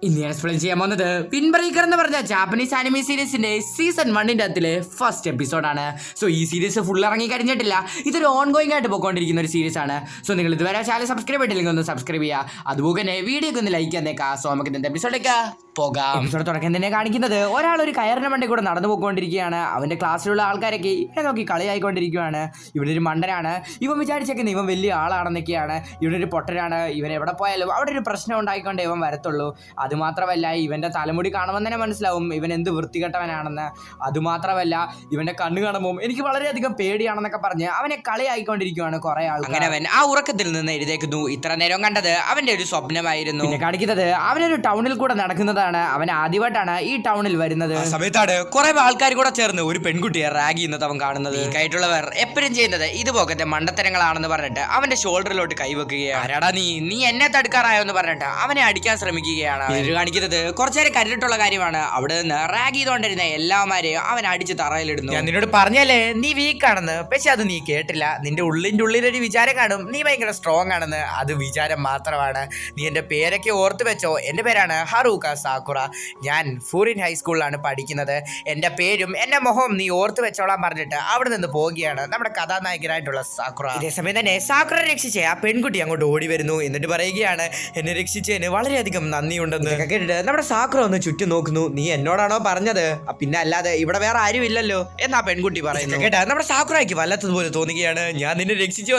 ഇന്ന് ഞാൻ എക്സ്പ്ലെയിൻ ചെയ്യാൻ പോകുന്നത് വിൻഡ് ബ്രേക്കർ എന്ന് പറഞ്ഞ ജാപ്പനീസ് ആനിമേ സീരീസിന്റെ സീസൺ 1 അതിലെ ഫസ്റ്റ് എപ്പിസോഡാണ്. സോ ഈ സീരീസ് ഫുൾ ഇറങ്ങി കഴിഞ്ഞിട്ടില്ല. ഇതൊരു ഓൺ ഗോയിങ് ആയിട്ട് പോയിക്കൊണ്ടിരിക്കുന്ന ഒരു സീരീസ് ആണ്. സോ നിങ്ങൾ ഇതുവരെ ചാനൽ സബ്സ്ക്രൈബ് ചെയ്തില്ലെങ്കിൽ ഒന്ന് സബ്സ്ക്രൈബ് ചെയ്യുക. അതുപോലെ തന്നെ വീഡിയോ ഒന്ന് ലൈക്ക് തന്നേക്കാം. സോ നമുക്ക് ഇന്നത്തെ എപ്പിസോഡിലേക്ക് പോകാം. എപ്പിസോഡ് തുടക്കം തന്നെ കാണിക്കുന്നത് ഒരാൾ ഒരു കയറിന്റെ മണ്ടയിൽ കൂടെ നടന്നു പോയിക്കൊണ്ടിരിക്കുകയാണ്. അവന്റെ ക്ലാസ്സിലുള്ള ആൾക്കാരൊക്കെ ഇവനെ നോക്കി കളിയായിക്കൊണ്ടിരിക്കുകയാണ്. ഇവിടെ ഒരു മണ്ടനാണ്, ഇവൻ വിചാരിച്ചേക്കുന്നത് ഇവൻ വലിയ ആളാണെന്നൊക്കെയാണ്. ഇവനൊരു പൊട്ടനാണ്, ഇവൻ എവിടെ പോയാലും അവിടെ ഒരു പ്രശ്നം ഉണ്ടായിക്കൊണ്ട് ഇവൻ വരത്തുള്ളൂ. അതുമാത്രമല്ല ഇവന്റെ തലമുടി കാണുമ്പോൾ തന്നെ മനസ്സിലാവും ഇവൻ എന്ത് വൃത്തികെട്ടവനാണെന്ന്. അതുമാത്രമല്ല ഇവന്റെ കണ്ണ് കാണുമ്പോൾ എനിക്ക് വളരെയധികം പേടിയാണെന്നൊക്കെ പറഞ്ഞ് അവനെ കളിയായിക്കൊണ്ടിരിക്കുകയാണ് കുറെ ആൾ. അങ്ങനെ അവൻ ആ ഉറക്കത്തിൽ നിന്ന് എഴുതേക്കുന്നു. ഇത്ര നേരം കണ്ടത് അവന്റെ ഒരു സ്വപ്നമായിരുന്നു. പിന്നെ കാണിക്കുന്നത് അവനൊരു ടൗണിൽ കൂടെ നടക്കുന്നതാണ്. അവൻ ആദ്യമായിട്ടാണ് ഈ ടൗണിൽ വരുന്നത്. സമയത്താണ് കുറെ ആൾക്കാർ കൂടെ ചേർന്ന് ഒരു പെൺകുട്ടിയെ റാഗ് ചെയ്യുന്നത് അവൻ കാണുന്നത്. ആയിട്ടുള്ളവർ എപ്പോഴും ചെയ്യുന്നത് ഇതുപോലത്തെ മണ്ടത്തരങ്ങളാണെന്ന് പറഞ്ഞിട്ട് അവന്റെ ഷോൾഡറിലോട്ട് കൈവെക്കുകയാണ്. ആരാടാ നീ എന്നെ തടുക്കാറായോ എന്ന് പറഞ്ഞിട്ട് അവനെ അടിക്കാൻ ശ്രമിക്കുകയാണ്. കാണിക്കുന്നത് കുറച്ചേരം കരുതിട്ടുള്ള കാര്യമാണ്. അവിടെ നിന്ന് റാഗ് ചെയ്തുകൊണ്ടിരുന്ന എല്ലാവരെയും അവൻ അടിച്ച് തറയിലിടുന്നു. ഞാൻ നിന്നോട് പറഞ്ഞല്ലേ നീ വീക്കാണെന്ന്, പക്ഷെ അത് നീ കേട്ടില്ല. നിന്റെ ഉള്ളിലൊരു വിചാരം കാണും നീ ഭയങ്കര സ്ട്രോങ് ആണെന്ന്. അത് വിചാരം മാത്രമാണ്. നീ എന്റെ പേരൊക്കെ ഓർത്ത് വെച്ചോ. എന്റെ പേരാണ് ഹറൂക സാക്കുറ. ഞാൻ ഫൂറിൻ ഹൈസ്കൂളിലാണ് പഠിക്കുന്നത്. എന്റെ പേരും എന്റെ മുഖവും നീ ഓർത്ത് വെച്ചോളാൻ പറഞ്ഞിട്ട് അവിടെ നിന്ന് പോവുകയാണ് നമ്മുടെ കഥാനായകനായിട്ടുള്ള സാക്കുറ. ഇതേസമയം തന്നെ സാക്കുറ രക്ഷിച്ച ആ പെൺകുട്ടി അങ്ങോട്ട് ഓടി വരുന്നു. എന്നിട്ട് പറയുകയാണ് എന്നെ രക്ഷിച്ചതിന് വളരെയധികം നന്ദിയുണ്ടെന്ന്. കേട്ടിട്ട് നമ്മുടെ സാക്കുറ ഒന്ന് ചുറ്റും നോക്കുന്നു. നീ എന്നോടാണോ പറഞ്ഞത്? പിന്നെ അല്ലാതെ ഇവിടെ വേറെ ആരും ഇല്ലല്ലോ എന്നാ പെൺകുട്ടി പറയുന്നു. കേട്ടാ നമ്മുടെ സാക്കുറയ്ക്ക് വല്ലത്തതുപോലെ തോന്നുകയാണ്. ഞാൻ നിന്നെ രക്ഷിച്ചു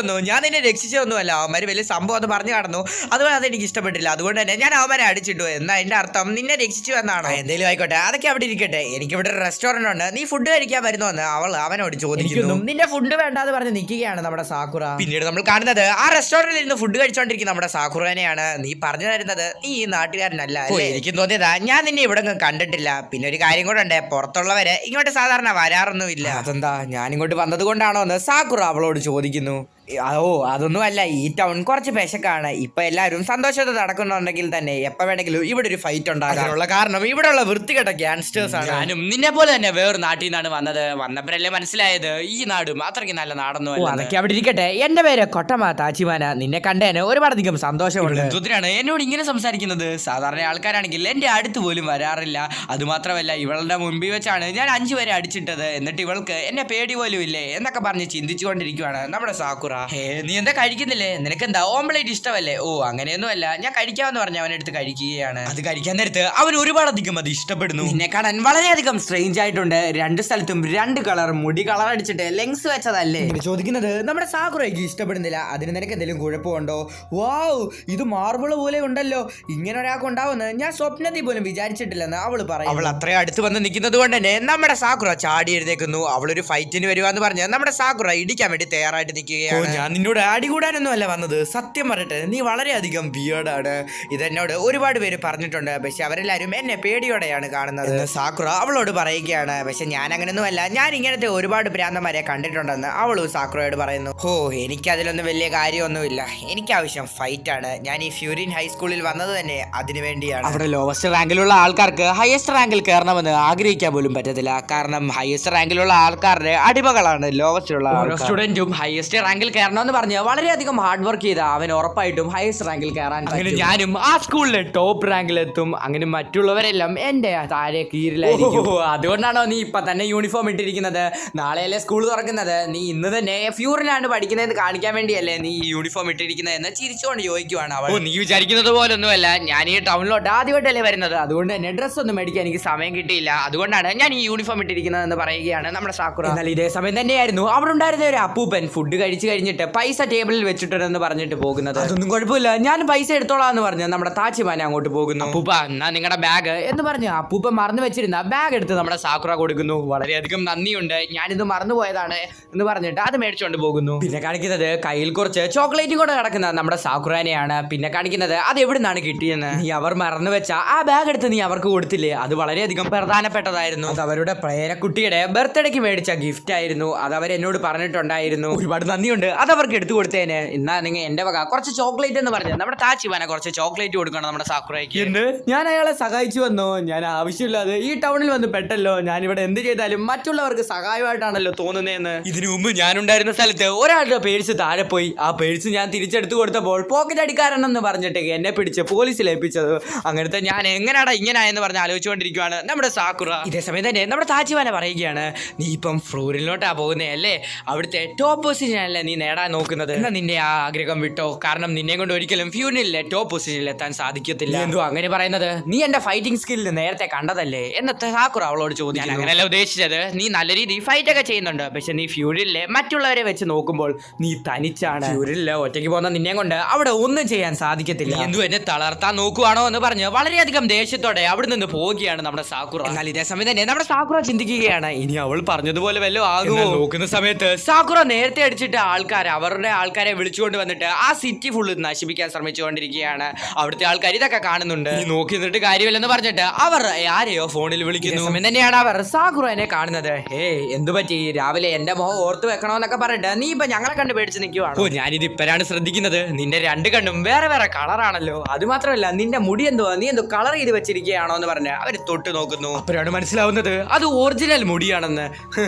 വന്നു അല്ല അവന്മാര് വലിയ സംഭവം എന്ന് പറഞ്ഞു കാണുന്നു. അതുപോലെ അതെനിക്ക് ഇഷ്ടപ്പെട്ടില്ല. അതുകൊണ്ട് തന്നെ ഞാൻ അവന്മാരെ അടിച്ചിട്ടു. എന്നാ എന്റെ അർത്ഥം നിന്നെ രക്ഷിച്ചു എന്നാണോ? എന്തേലും ആയിക്കോട്ടെ, അതൊക്കെ അവിടെ ഇരിക്കട്ടെ. എനിക്കിവിടെ ഒരു റെസ്റ്റോറന്റ് ഉണ്ട്, നീ ഫുഡ് കഴിക്കാൻ വരുന്നോന്ന് അവനോട് ചോദിക്കുന്നു. നിന്റെ ഫുഡ് വേണ്ടാന്ന് പറഞ്ഞ് നിൽക്കുകയാണ് നമ്മുടെ സാക്കുറ. പിന്നീട് നമ്മൾ കാണുന്നത് ആ റെസ്റ്റോറന്റിൽ ഇരുന്ന് ഫുഡ് കഴിച്ചോണ്ടിരിക്കുന്ന നമ്മുടെ സാക്കുറനെയാണ്. നീ പറഞ്ഞു തരുന്നത് നീ ഈ നാട്ടുകാരനല്ല അല്ലേ? എനിക്ക് തോന്നിയതാ ഞാൻ നിന്നെ ഇവിടെ കണ്ടിട്ടില്ല. പിന്നെ ഒരു കാര്യം കൂടെ ഉണ്ട്, പുറത്തുള്ളവര് ഇങ്ങോട്ട് സാധാരണ വരാറൊന്നുമില്ല. അതെന്താ ഞാൻ ഇങ്ങോട്ട് വന്നത് കൊണ്ടാണോ എന്ന് സാക്കുറ അവളോട് ചോദിക്കുന്നു. ഓ അതൊന്നും അല്ല, ഈ ടൗൺ കുറച്ച് പെശക്കാണ്. ഇപ്പൊ എല്ലാവരും സന്തോഷത്തോടെ നടക്കുന്നുണ്ടെങ്കിൽ തന്നെ എപ്പോ വേണമെങ്കിലും ഇവിടെ ഒരു ഫൈറ്റ് ഉണ്ടാകാനുള്ള കാരണം ഇവിടെയുള്ള വൃത്തികെട്ട ഗ്യാങ്സ്റ്റേഴ്സ് ആണ്. ഞാനും നിന്നെ പോലെ തന്നെ വേറെ നാട്ടിൽ നിന്നാണ് വന്നപ്പോഴല്ലേ മനസ്സിലായത് ഈ നാടും അത്രയ്ക്ക് നല്ല നാടൊന്നും അല്ല. അതൊക്കെ അവിടെ ഇരിക്കട്ടെ. എന്റെ പേര് കൊട്ടമ താച്ചിമാന. നിന്നെ കണ്ടേന് ഒരുപാടധികം സന്തോഷമുണ്ട്. എന്തിനാണ് എന്നോട് ഇങ്ങനെ സംസാരിക്കുന്നത്? സാധാരണ ആൾക്കാരാണെങ്കിൽ എന്റെ അടുത്ത് പോലും വരാറില്ല. അതുമാത്രമല്ല ഇവളുടെ മുമ്പിൽ വെച്ചാണ് ഞാൻ 5 വരെ അടിച്ചിട്ടത്. എന്നിട്ട് ഇവൾക്ക് എന്നെ പേടി പോലും ഇല്ലേ എന്നൊക്കെ പറഞ്ഞ് ചിന്തിച്ചുകൊണ്ടിരിക്കുകയാണ് നമ്മുടെ സാക്കുറ. നീ എന്താ കഴിക്കുന്നില്ലേ? നിനക്ക് എന്താ ഓംപ്ലേറ്റ് ഇഷ്ടമല്ലേ? ഓ അങ്ങനെയൊന്നും അല്ല, ഞാൻ കഴിക്കാമെന്ന് പറഞ്ഞ അവനെടുത്ത് കഴിക്കുകയാണ്. അത് കഴിക്കാൻ നേരത്ത് അവൻ ഒരുപാടധികം അത് ഇഷ്ടപ്പെടുന്നു. നിന്നെ കാണാൻ വളരെയധികം സ്ട്രേഞ്ച് ആയിട്ടുണ്ട്. 2 സ്ഥലത്തും 2 കളർ മുടി കളർ അടിച്ചിട്ട് ലെങ്സ് വെച്ചതല്ലേ? ചോദിക്കുന്നത് നമ്മുടെ സാക്കുറയ്ക്ക് ഇഷ്ടപ്പെടുന്നില്ല. അതിന് നിനക്ക് എന്തെങ്കിലും കുഴപ്പമുണ്ടോ? വാവ്, ഇത് മാർബിൾ പോലെ ഉണ്ടല്ലോ. ഇങ്ങനെ ഒരാൾക്ക് ഉണ്ടാവുമെന്ന് ഞാൻ സ്വപ്നത്തിൽ പോലും വിചാരിച്ചിട്ടില്ലെന്ന് അവള് പറയും. അവൾ അത്രയും അടുത്ത് വന്ന് നിൽക്കുന്നത് കൊണ്ട് തന്നെ നമ്മുടെ സാക്കുറ ചാടി എഴുന്നേക്കുന്നു. അവളൊരു ഫൈറ്റിന് വരുവാന്ന് പറഞ്ഞ് നമ്മുടെ സാക്കുറ ഇടിക്കാൻ വേണ്ടി തയ്യാറായിട്ട് നിൽക്കുകയാണ്. ഞാൻ നിന്നോട് ആടി കൂടാനൊന്നും അല്ല വന്നത്. സത്യം പറഞ്ഞിട്ട് നീ വളരെയധികം വിയേർഡാണ്. ഇതെന്നോട് ഒരുപാട് പേര് പറഞ്ഞിട്ടുണ്ട്. പക്ഷെ അവരെല്ലാരും എന്നെ പേടിയോടെയാണ് കാണുന്നത്. സാക്കുറ അവളോട് പറയുകയാണ്. പക്ഷെ ഞാൻ അങ്ങനെയൊന്നും അല്ല, ഞാൻ ഇങ്ങനത്തെ ഒരുപാട് ഭ്രാന്തന്മാരെ കണ്ടിട്ടുണ്ടെന്ന് അവളും സാക്കുറയോട് പറയുന്നു. ഓ എനിക്കതിലൊന്നും വലിയ കാര്യമൊന്നുമില്ല. എനിക്കാവശ്യം ഫൈറ്റാണ്. ഞാൻ ഈ ഫ്യൂറിൻ ഹൈസ്കൂളിൽ വന്നത് തന്നെ അതിനു വേണ്ടിയാണ്. അവിടെ ലോവസ്റ്റ് റാങ്കിലുള്ള ആൾക്കാർക്ക് ഹയസ്റ്റ് റാങ്കിൽ കയറണമെന്ന് ആഗ്രഹിക്കാൻ പോലും പറ്റത്തില്ല. കാരണം ഹയസ്റ്റ് റാങ്കിലുള്ള ആൾക്കാരുടെ അടിമകളാണ് ലോവസ്റ്റിലുള്ള സ്റ്റുഡന്റും. ഹയസ്റ്റ് റാങ്കിൽ കയറണമെന്ന് പറഞ്ഞ് വളരെയധികം ഹാർഡ് വർക്ക് ചെയ്ത അവൻ ഉറപ്പായിട്ടും ഹയസ്റ്റ് റാങ്കിൽ കയറാൻ. അങ്ങനെ ഞാനും ആ സ്കൂളിലെ ടോപ്പ് റാങ്കിലെത്തും. അങ്ങനെ മറ്റുള്ളവരെല്ലാം എന്റെ താഴെ കീഴിലായിരിക്കും. അതുകൊണ്ടാണോ നീ ഇപ്പൊ തന്നെ യൂണിഫോം ഇട്ടിരിക്കുന്നത്? നാളെയല്ലേ സ്കൂൾ തുറക്കുന്നത്? നീ ഇന്ന് തന്നെ ഫ്യൂറിലാണ് പഠിക്കുന്നതെന്ന് കാണിക്കാൻ വേണ്ടിയല്ലേ നീ ഈ യൂണിഫോം ഇട്ടിരിക്കുന്നത് എന്ന് ചിരിച്ചുകൊണ്ട് ചോദിക്കുവാണ് അവൾ. നീ വിചാരിക്കുന്നത് പോലൊന്നുമല്ല, ഞാൻ ഈ ടൗണിലോട്ട് ആദ്യമായിട്ടല്ലേ വരുന്നത്. അതുകൊണ്ട് തന്നെ ഡ്രസ്സ് ഒന്നും മേടിക്കാൻ എനിക്ക് സമയം കിട്ടിയില്ല. അതുകൊണ്ടാണ് ഞാൻ ഈ യൂണിഫോം ഇട്ടിരിക്കുന്നത് എന്ന് പറയുകയാണ് നമ്മുടെ സാക്കുറ. എന്നാൽ ഇതേ സമയം തന്നെയായിരുന്നു അവിടെ ഉണ്ടായിരുന്ന ഒരു അപ്പൂപ്പൻ ഫുഡ് കഴിച്ചു കഴിഞ്ഞിട്ട് പൈസ ടേബിളിൽ വെച്ചിട്ടുണ്ടെന്ന് പറഞ്ഞിട്ട് പോകുന്നത്. അതൊന്നും കുഴപ്പമില്ല, ഞാൻ പൈസ എടുത്തോളാം എന്ന് പറഞ്ഞ് നമ്മുടെ താച്ചിമാന അങ്ങോട്ട് പോകുന്നു. അപ്പൂപ്പ എന്നാ നിങ്ങളുടെ ബാഗ് എന്ന് പറഞ്ഞ് അപ്പൂപ്പ മറന്നു വെച്ചിരുന്ന ബാഗ് എടുത്ത് നമ്മുടെ സാക്കുറ കൊടുക്കുന്നു. വളരെയധികം നന്ദിയുണ്ട്, ഞാനിത് മറന്നുപോയതാണ് എന്ന് പറഞ്ഞിട്ട് അത് മേടിച്ചുകൊണ്ട് പോകുന്നു. പിന്നെ കാണിക്കുന്നത് കയ്യിൽ കുറച്ച് ചോക്ലേറ്റും കൂടെ കിടക്കുന്ന നമ്മുടെ സാക്കുറാനെയാണ്. പിന്നെ കാണിക്കുന്നത് അത് എവിടുന്നാണ് കിട്ടിയെന്ന്. നീ അവർ മറന്നു വെച്ച ആ ബാഗ് എടുത്ത് നീ അവർക്ക് കൊടുത്തില്ലേ? അത് വളരെയധികം പ്രധാനപ്പെട്ടതായിരുന്നു. അത് അവരുടെ പേരക്കുട്ടിയുടെ ബർത്ത്ഡേക്ക് മേടിച്ച ഗിഫ്റ്റ് ആയിരുന്നു. അത് അവർ എന്നോട് പറഞ്ഞിട്ടുണ്ടായിരുന്നു. ഒരുപാട് നന്ദിയുണ്ട്, അതവർക്ക് എടുത്തു കൊടുത്തേനെ. എന്നാ നിങ്ങൾ എന്റെ വക കുറച്ച് ചോക്ലേറ്റ് എന്ന് പറഞ്ഞു നമ്മുടെ താച്ചിബാന കുറച്ച് ചോക്ലേറ്റ് കൊടുക്കണം നമ്മുടെ സാക്കുറയ്ക്ക്. എന്ത് ഞാൻ അയാളെ സഹായിച്ചു വന്നോ? ഞാൻ ആവശ്യമില്ലാതെ ഈ ടൗണിൽ വന്ന് പെട്ടല്ലോ. ഞാൻ ഇവിടെ എന്ത് ചെയ്താലും മറ്റുള്ളവർക്ക് സഹായമായിട്ടാണല്ലോ തോന്നുന്നതെന്ന്. ഇതിനു മുമ്പ് ഞാനുണ്ടായിരുന്ന സ്ഥലത്ത് ഒരാളുടെ പേഴ്സ് താഴെ പോയി. ആ പേഴ്സ് ഞാൻ തിരിച്ചെടുത്ത് കൊടുത്തപ്പോൾ പോക്കറ്റ് അടിക്കാരനെന്ന് പറഞ്ഞിട്ട് എന്നെ പിടിച്ച് പോലീസിൽ ഏൽപ്പിച്ചത്. അങ്ങനത്തെ ഞാൻ എങ്ങനെയാടാ ഇങ്ങനെയെന്ന് പറഞ്ഞ് ആലോചിച്ചുകൊണ്ടിരിക്കുകയാണ് നമ്മുടെ സാക്കുറ. ഇതേ സമയം തന്നെ നമ്മുടെ താച്ചിബാന പറയുകയാണ്, നീ ഇപ്പം ഫ്ലോറിലോട്ടാ പോകുന്നേ അല്ലേ? അവിടുത്തെ ടോപ്പ് പൊസിഷനല്ലേ നീ നേടാൻ നോക്കുന്നത്? എന്നാ നിന്റെ ആ ആഗ്രഹം വിട്ടോ. കാരണം നിന്നെ കൊണ്ട് ഒരിക്കലും ഫ്യൂറിനിലെ ടോപ്പ് പൊസിഷനിൽ എത്താൻ സാധിക്കത്തില്ല. എന്തോ അങ്ങനെ പറയുന്നത്? നീ എന്റെ ഫൈറ്റിംഗ് സ്കില്ല് നേരത്തെ കണ്ടതല്ലേ എന്നത്തെ സാക്കുറ അവളോട് ചോദിച്ചു. അങ്ങനെയല്ല ഉദ്ദേശിച്ചത്, നീ നല്ല രീതിയിൽ ഫൈറ്റ് ഒക്കെ ചെയ്യുന്നുണ്ട്. പക്ഷെ നീ ഫ്യൂറിനിലെ മറ്റുള്ളവരെ വെച്ച് നോക്കുമ്പോൾ നീ തനിച്ചാണ്. ഫ്യൂറിനിലെ ഒറ്റയ്ക്ക് പോകുന്ന നിന്നെ കൊണ്ട് അവിടെ ഒന്നും ചെയ്യാൻ സാധിക്കത്തില്ല. എന്തോ എന്നെ തളർത്താൻ നോക്കുവാണോ എന്ന് പറഞ്ഞ് വളരെയധികം ദേഷ്യത്തോടെ അവിടെ നിന്ന് പോവുകയാണ് നമ്മുടെ സാക്കുറ. എന്നാൽ ഇതേ സമയം തന്നെ നമ്മുടെ സാക്കുറ ചിന്തിക്കുകയാണ്, ഇനി അവൾ പറഞ്ഞതുപോലെ വല്ലോ ആകുമോ? നോക്കുന്ന സമയത്ത് സാക്കുറ നേരത്തെ അടിച്ചിട്ട് അവരുടെ ആൾക്കാരെ വിളിച്ചുകൊണ്ട് വന്നിട്ട് ആ സിറ്റി ഫുള്ള് നശിപ്പിക്കാൻ ശ്രമിച്ചുകൊണ്ടിരിക്കുകയാണ്. അവിടുത്തെ ആൾക്കാർ ഇതൊക്കെ കാണുന്നുണ്ട്. ഈ നോക്കി നിന്നിട്ട് കാര്യമില്ലെന്ന് പറഞ്ഞിട്ട് അവർ ആരെയോ ഫോണിൽ വിളിക്കുന്നു. സമയം തന്നെയാണ് അവർ സാക്കുറനെ കാണുന്നത്. എന്തു പറ്റി? രാവിലെ എന്റെ മുഖം ഓർത്ത് വെക്കണോന്നൊക്കെ പറഞ്ഞിട്ട് നീ ഇപ്പൊ ഞങ്ങളെ കണ്ട് പേടിച്ച് നിൽക്കുവാണ്. ഓ, ഞാനിത് ഇപ്പഴാണ് ശ്രദ്ധിക്കുന്നത്. നിന്റെ രണ്ട് കണ്ണും വേറെ വേറെ കളറാണല്ലോ. അത് മാത്രമല്ല നിന്റെ മുടി നീ എന്തോ കളർ ചെയ്ത് വെച്ചിരിക്കുകയാണോ എന്ന് പറഞ്ഞ് അവര് തൊട്ട് നോക്കുന്നു. അപ്പോഴാണ് മനസ്സിലാവുന്നത് അത് ഒറിജിനൽ മുടിയാണെന്ന്.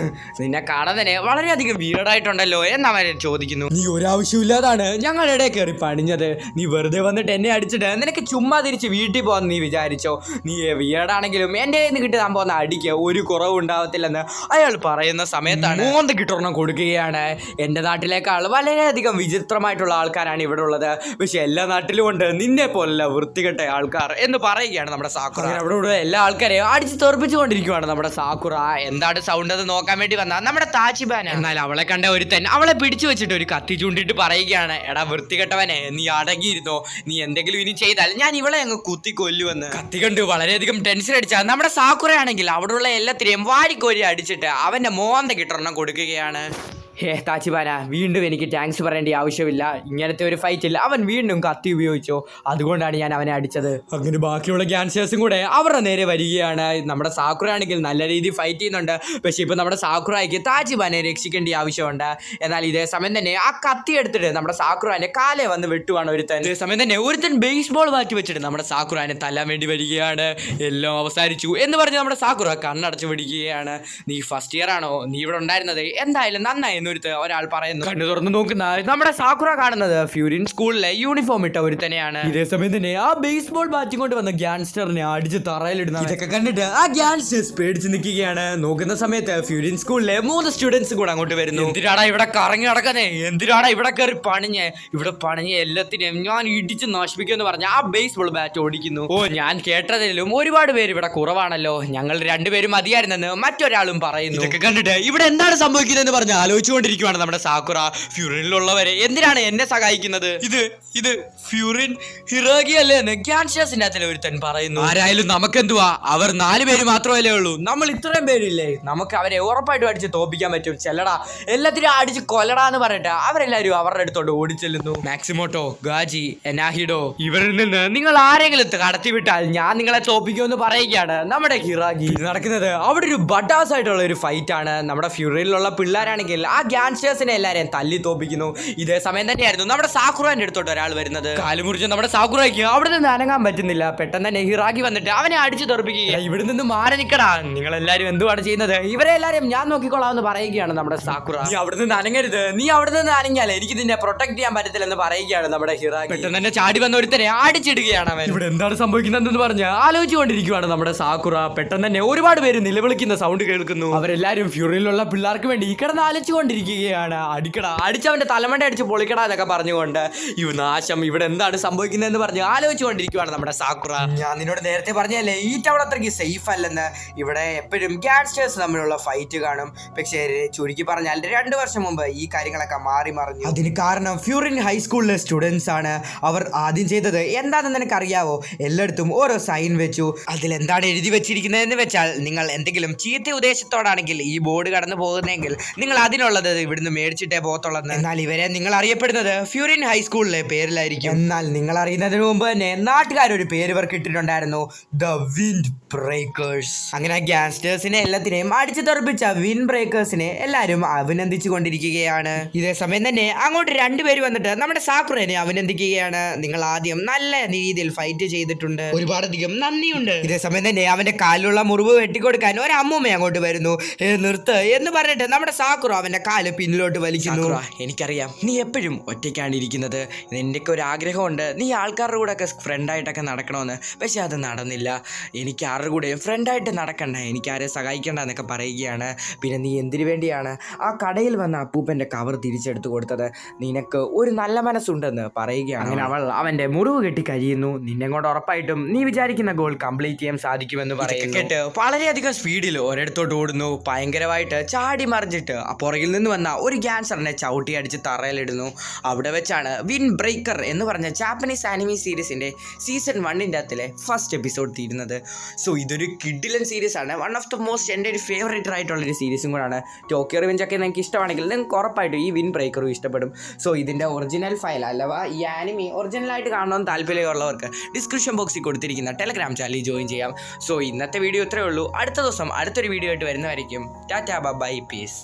നിന്നെ കാണാൻ തന്നെ വളരെയധികം വീടായിട്ടുണ്ടല്ലോ എന്നവരെ ചോദിക്കുന്നു. നീ ഒരാവശ്യമില്ലാതാണ് ഞങ്ങളുടെ കയറി പണിഞ്ഞത്. നീ വെറുതെ വന്നിട്ട് എന്നെ അടിച്ചിട്ട് നിനക്ക് ചുമ്മാ തിരിച്ച് വീട്ടിൽ പോകാൻ നീ വിചാരിച്ചോ? നീ വീടാണെങ്കിലും എന്റെ കയ്യിൽ നിന്ന് കിട്ടാൻ പോകുന്ന അടിക്ക് ഒരു കുറവും ഉണ്ടാവത്തില്ലെന്ന് അയാൾ പറയുന്ന സമയത്താണ് മോന്ത കിട്ടൊരെണ്ണം കൊടുക്കുകയാണ്. എന്റെ നാട്ടിലേക്കാൾ വളരെയധികം വിചിത്രമായിട്ടുള്ള ആൾക്കാരാണ് ഇവിടെ ഉള്ളത്. പക്ഷെ എല്ലാ നാട്ടിലും ഉണ്ട് നിന്നെ പോലുള്ള വൃത്തികെട്ട ആൾക്കാർ എന്ന് പറയുകയാണ് നമ്മുടെ സാക്കുറ. അവിടെ എല്ലാ ആൾക്കാരെയും അടിച്ച് തെറിപ്പിച്ചുകൊണ്ടിരിക്കുകയാണ് നമ്മുടെ സാക്കുറ. എന്താണ് സൗണ്ട് അത് നോക്കാൻ വേണ്ടി വന്ന നമ്മുടെ താച്ചിബാന. എന്നാൽ അവളെ കണ്ട ഒരുത്തൻ അവളെ പിടിച്ചു വെച്ചിട്ട് ഒരു കത്തി ചൂണ്ടിട്ട് പറയുകയാണ്, എടാ വൃത്തികെട്ടവനെ, നീ അടങ്ങിയിരുന്നോ? നീ എന്തെങ്കിലും ഇനി ചെയ്താൽ ഞാൻ ഇവളെ അങ്ങ് കുത്തി കൊല്ലുവെന്ന്. കത്തി കണ്ട് വളരെയധികം ടെൻഷൻ അടിച്ച നമ്മുടെ സാക്കുറയാണെങ്കിൽ അവിടെയുള്ള എല്ലാത്തിനെയും വാരിക്കോരി അടിച്ചിട്ട് അവന്റെ മോന്ത കിട്ടൊരെണ്ണം കൊടുക്കുകയാണ്. താച്ചിബാന, വീണ്ടും എനിക്ക് താങ്ക്സ് പറയേണ്ട ആവശ്യമില്ല. ഇങ്ങനത്തെ ഒരു ഫൈറ്റിൽ അവൻ വീണ്ടും കത്തി ഉപയോഗിച്ചോ, അതുകൊണ്ടാണ് ഞാൻ അവനെ അടിച്ചത്. അങ്ങനെ ബാക്കിയുള്ള ഗ്യാങ്സ്റ്റേഴ്സും കൂടെ അവരുടെ നേരെ വരികയാണ്. നമ്മുടെ സാക്കുറ ആണെങ്കിൽ നല്ല രീതിയിൽ ഫൈറ്റ് ചെയ്യുന്നുണ്ട്. പക്ഷെ ഇപ്പൊ നമ്മുടെ സാക്കുറയ്ക്ക് താച്ചിബാനെ രക്ഷിക്കേണ്ട ആവശ്യമുണ്ട്. എന്നാൽ ഇതേ സമയം തന്നെ ആ കത്തി എടുത്തിട്ട് നമ്മുടെ സാക്കുറാന്റെ കാലെ വന്ന് വെട്ടുവാണ് ഒരുത്തൻ. ഇതേ സമയം തന്നെ ഒരുത്തൻ ബേസ്ബോൾ മാറ്റി വെച്ചിട്ട് നമ്മുടെ സാക്കുറാനെ തല്ലാൻ വേണ്ടി വരികയാണ്. എല്ലാം അവസാനിച്ചു എന്ന് പറഞ്ഞ് നമ്മുടെ സാക്കുറ കണ്ണടച്ച് പിടിക്കുകയാണ്. നീ ഫസ്റ്റ് ഇയർ ആണോ നീ ഇവിടെ ഉണ്ടായിരുന്നത്? എന്തായാലും നന്നായി ഒരാൾ പറയുന്നു. കണ്ണു തുറന്ന് നോക്കുന്ന നമ്മുടെ സാക്കുറ കാണുന്നത് ഫ്യൂരിൻ സ്കൂളിലെ യൂണിഫോം ഇട്ട ഒരുത്തനെയാണ്. ഇതേ സമയം തന്നെ ആ ബേസ്ബോൾ ബാറ്റും കൊണ്ട് വന്ന ഗ്യാങ്സ്റ്ററിനെ അടിച്ച് തറയിലിടുന്ന ഇതൊക്കെ കണ്ടിട്ട് ആ ഗ്യാങ്സ്റ്റേഴ്സ് പേടിച്ച് നിൽക്കുകയാണ്. നോക്കുന്ന സമയത്ത് ഫ്യൂരിൻ സ്കൂളിലെ 3 സ്റ്റുഡൻസ് കൂടെ അങ്ങോട്ട് വരുന്നു. എന്തിനാടാ ഇവിടെ കറങ്ങി നടക്കുന്നേ? എന്തിനാടാ ഇവിടെ കയറി ഇവിടെ പണിഞ്ഞ് എല്ലാത്തിനെയും ഞാൻ ഇടിച്ച് നശിപ്പിക്കുമെന്ന് പറഞ്ഞ ആ ബേസ്ബോൾ ബാറ്റ് ഓടിക്കുന്നു. ഓ, ഞാൻ കേട്ടതിലും ഒരുപാട് പേര് ഇവിടെ കുറവാണല്ലോ. ഞങ്ങൾ രണ്ടുപേരും മതിയായിരുന്നെന്ന് മറ്റൊരാളും പറയുന്നു. ഇതൊക്കെ കണ്ടിട്ട് ഇവിടെ എന്താണ് സംഭവിക്കുന്നതെന്ന് പറഞ്ഞ് ആലോചിച്ചുകൊണ്ടിരിക്കുകയാണ് നമ്മുടെ സാക്കുറ. ഫ്യൂറിനിലുള്ളവരെ എന്തിനാണ് എന്നെ സഹായിക്കുന്നത്? ഇത് ഫ്യൂറിൻ ഹിറാഗി അല്ലേ എന്ന് ഗ്യാങ്സ്റ്റേഴ്സിന്റെ അകത്തിലെ ഒരുത്തൻ പറയുന്നു. ആരായാലും നമുക്കെന്തുവാ, അവർ 4 പേര് മാത്രമല്ലേ ഉള്ളൂ. നമ്മൾ ഇത്രയും പേരില്ലേ, നമുക്ക് അവരെ ഉറപ്പായിട്ടും അടിച്ച് തോപ്പിക്കാൻ പറ്റും. ചെല്ലടാ, എല്ലാത്തിനും അടിച്ച് കൊല്ലടാ എന്ന് പറഞ്ഞിട്ട് അവരെല്ലാവരും അവരുടെ അടുത്തോട്ട് ഓടിച്ചെല്ലുന്നു. മാക്സിമോട്ടോ, ഗാജി, എനാഹിഡോ, ഇവരിൽ നിന്ന് നിങ്ങൾ ആരെങ്കിലും കടത്തിവിട്ടാൽ ഞാൻ നിങ്ങളെ തോപ്പിക്കുമെന്ന് പറയുകയാണ് നമ്മുടെ ഹിറാഗി. നടക്കുന്നത് അവിടെ ഒരു ബഡാസ് ആയിട്ടുള്ള ഒരു ഫൈറ്റ് ആണ്. നമ്മുടെ ഫ്യൂറിനിലുള്ള പിള്ളേരാണെങ്കിൽ ആ ഗ്യാങ്സ്റ്റേഴ്സിനെ എല്ലാരെയും തല്ലി തോപ്പിക്കുന്നു. ഇതേ സമയം തന്നെയായിരുന്നു നമ്മുടെ സാക്കുറാന്റെ അടുത്തോട്ട് ഒരാൾ വരുന്നത്. കാലുമുറിച്ച് നമ്മുടെ സാക്കുറയ്ക്ക് അവിടെ നിന്ന് അനങ്ങാൻ പറ്റുന്നില്ല. പെട്ടെന്ന് തന്നെ ഹിറാഗി വന്നിട്ട് അവനെ അടിച്ചു തെറിപ്പിക്കുക. ഇവിടെ നിന്ന് മാറി നിൽക്കടാ, നിങ്ങൾ എല്ലാരും എന്തുവാണ് ചെയ്യുന്നത്? ഇവരെ എല്ലാരും ഞാൻ നോക്കിക്കൊള്ളാം എന്ന് പറയുകയാണ് നമ്മുടെ സാക്കുറ. നീ അവിടെ നിന്ന് അനങ്ങരുത്, നീ അവിടെ നിന്ന് അനങ്ങിയാൽ എനിക്ക് നിന്നെ പ്രൊട്ടക്ട് ചെയ്യാൻ പറ്റത്തില്ലെന്ന് പറയുകയാണ് നമ്മുടെ ഹിറാഗി. പെട്ടെന്ന് തന്നെ ചാടി വന്ന ഒരുത്തനെ അടിച്ചിടുകയാണ് അവൻ. ഇവിടെ എന്താണ് സംഭവിക്കുന്നതെന്ന് പറഞ്ഞ് ആലോചിച്ചുകൊണ്ടിരിക്കുകയാണ് നമ്മുടെ സാക്കുറ. പെട്ടെന്ന് തന്നെ ഒരുപാട് പേര് നിലവിളിക്കുന്ന സൗണ്ട് കേൾക്കുന്നു. അവരെല്ലാരും ഫ്യൂറിലുള്ള പിള്ളേർക്ക് വേണ്ടി ഈ കിടന്ന് ആലോചിച്ചുകൊണ്ടിരിക്കുകയാണ്. അടിക്കടാ, അടിച്ചവന്റെ തലമണ്ട അടിച്ച് പൊളിക്കടാ എന്നൊക്കെ പറഞ്ഞുകൊണ്ട് ഈ നാശം ഇവിടെ എന്താണ് സംഭവിക്കുന്നതെന്ന് പറഞ്ഞ് ആലോചിച്ചുകൊണ്ടിരിക്കുകയാണ് നമ്മുടെ സാക്കുറ. ഞാൻ നിന്നോട് നേരത്തെ പറഞ്ഞല്ലേ ഈ ടൗൺ അത്രയ്ക്ക് സേഫ് അല്ലെന്ന്. ഇവിടെ എപ്പോഴും ഗ്യാങ്സ്റ്റേഴ്സ് തമ്മിലുള്ള ഫൈറ്റ് കാണും. പക്ഷേ ചുരുക്കി പറഞ്ഞാൽ 2 വർഷം മുമ്പ് ഈ കാര്യങ്ങളൊക്കെ മാറി മറിഞ്ഞു. അതിന് കാരണം ഫ്യൂറിൻ ഹൈസ്കൂളിലെ സ്റ്റുഡൻസ് ആണ്. അവർ ആദ്യം ചെയ്തത് എന്താണെന്ന് നിനക്കറിയാവോ? എല്ലായിടത്തും ഓരോ സൈൻ വെച്ചു. അതിലെന്താണ് എഴുതി വെച്ചിരിക്കുന്നതെന്ന് വെച്ചാൽ, നിങ്ങൾ എന്തെങ്കിലും ചീത്ത ഉദ്ദേശത്തോടാണെങ്കിൽ ഈ ബോർഡ് കടന്നു പോകുന്നെങ്കിൽ നിങ്ങൾ അതിനുള്ള അത് ഇവിടുന്ന് മേടിച്ചിട്ടേ പോകത്തുള്ളൂ. എന്നാൽ ഇവരെ നിങ്ങൾ അറിയപ്പെടുന്നത് ഫ്യൂരിൻ ഹൈസ്കൂളിലെ പേരിലായിരിക്കും. എന്നാൽ നിങ്ങൾ അറിയുന്നതിന് മുമ്പ് തന്നെ നാട്ടുകാരൊരു പേര് ഇവർക്ക് ഇട്ടിട്ടുണ്ടായിരുന്നു, ദ വിൻഡ് ബ്രേക്കേഴ്സ്. അങ്ങനെ ഗ്യാങ്സ്റ്റേഴ്സിനെ എല്ലാത്തിനെയും അടിച്ചു തെറിപ്പിച്ച വിൻഡ് ബ്രേക്കേഴ്സിനെ എല്ലാവരും അഭിനന്ദിച്ചു കൊണ്ടിരിക്കുകയാണ്. ഇതേ സമയം തന്നെ അങ്ങോട്ട് രണ്ടുപേര് വന്നിട്ട് നമ്മുടെ സാക്കുറയെ അഭിനന്ദിക്കുകയാണ്. നിങ്ങൾ ആദ്യം നല്ല രീതിയിൽ ഫൈറ്റ് ചെയ്തിട്ടുണ്ട്, ഒരുപാടധികം നന്ദിയുണ്ട്. ഇതേ സമയം തന്നെ അവന്റെ കാലിലുള്ള മുറിവ് വെട്ടിക്കൊടുക്കാൻ ഒരു അമ്മൂമ്മ അങ്ങോട്ട് വരുന്നു. നിർത്ത് എന്ന് പറഞ്ഞിട്ട് നമ്മുടെ സാക്കുറ അവന്റെ കാല് പിന്നിലോട്ട് വലിക്കുന്നു. എനിക്കറിയാം നീ എപ്പോഴും ഒറ്റയ്ക്കാണ് ഇരിക്കുന്നത്, നിന്റെയൊക്കെ ഒരു ആഗ്രഹമുണ്ട് നീ ആൾക്കാരുടെ കൂടെ ഒക്കെ ഫ്രണ്ടായിട്ടൊക്കെ നടക്കണമെന്ന്. പക്ഷെ അത് നടന്നില്ല. എനിക്ക് ആരുടെ കൂടെയും ഫ്രണ്ടായിട്ട് നടക്കണ്ട, എനിക്കാരെ സഹായിക്കണ്ട എന്നൊക്കെ പറയുകയാണ്. പിന്നെ നീ എന്തിനു വേണ്ടിയാണ് ആ കടയിൽ വന്ന അപ്പൂപ്പൻ്റെ കവർ തിരിച്ചെടുത്ത് കൊടുത്തത്? നിനക്ക് ഒരു നല്ല മനസ്സുണ്ടെന്ന് പറയുകയാണ്. അങ്ങനെ അവൾ അവൻ്റെ മുറിവ് കെട്ടി കഴിയുന്നു. നിന്നെ കൊണ്ട് ഉറപ്പായിട്ടും നീ വിചാരിക്കുന്ന ഗോൾ കംപ്ലീറ്റ് ചെയ്യാൻ സാധിക്കുമെന്ന് പറയുന്നു. കേട്ട് വളരെയധികം സ്പീഡിൽ ഒരിടത്തോട്ട് ഓടുന്നു. ഭയങ്കരമായിട്ട് ചാടി മറിഞ്ഞിട്ട് പുറകിൽ നിന്ന് വന്ന ഒരു ഗ്യാൻസറിനെ ചവിട്ടി അടിച്ച് തറയിലിടുന്നു. അവിടെ വെച്ചാണ് വിൻഡ് ബ്രേക്കർ എന്ന് പറഞ്ഞ ജാപ്പനീസ് ആനിമി സീരീസിൻ്റെ സീസൺ 1 അകത്തിലെ ഫസ്റ്റ് എപ്പിസോഡ് തീരുന്നത്. സോ ഇതൊരു കിഡിലൻ സീരീസ് ആണ്. വൺ ഓഫ് ദ മോസ്റ്റ് എൻ്റെ ഒരു ഫേവറേറ്റ് ആയിട്ടുള്ളൊരു സീരീസും കൂടാണ്. ടോക്കിയോ റിവെഞ്ച് ഒക്കെ നിങ്ങൾക്ക് ഇഷ്ടമാണെങ്കിൽ നിങ്ങൾക്ക് ഉറപ്പായിട്ടും ഈ വിൻഡ് ബ്രേക്കറും ഇഷ്ടപ്പെടും. സോ ഇതിൻ്റെ ഒറിജിനൽ ഫയൽ അഥവാ ഈ ആനിമി ഒറിജിനലായിട്ട് കാണണമെന്ന് താല്പര്യമുള്ളവർക്ക് ഡിസ്ക്രിപ്ഷൻ ബോക്സിൽ കൊടുത്തിരിക്കുന്ന ടെലഗ്രാം ചാനലിൽ ജോയിൻ ചെയ്യാം. സോ ഇന്നത്തെ വീഡിയോ ഇത്രയേ ഉള്ളൂ. അടുത്ത ദിവസം അടുത്തൊരു വീഡിയോ ആയിട്ട് വരുന്നവരായിരിക്കും. Tata bye piece.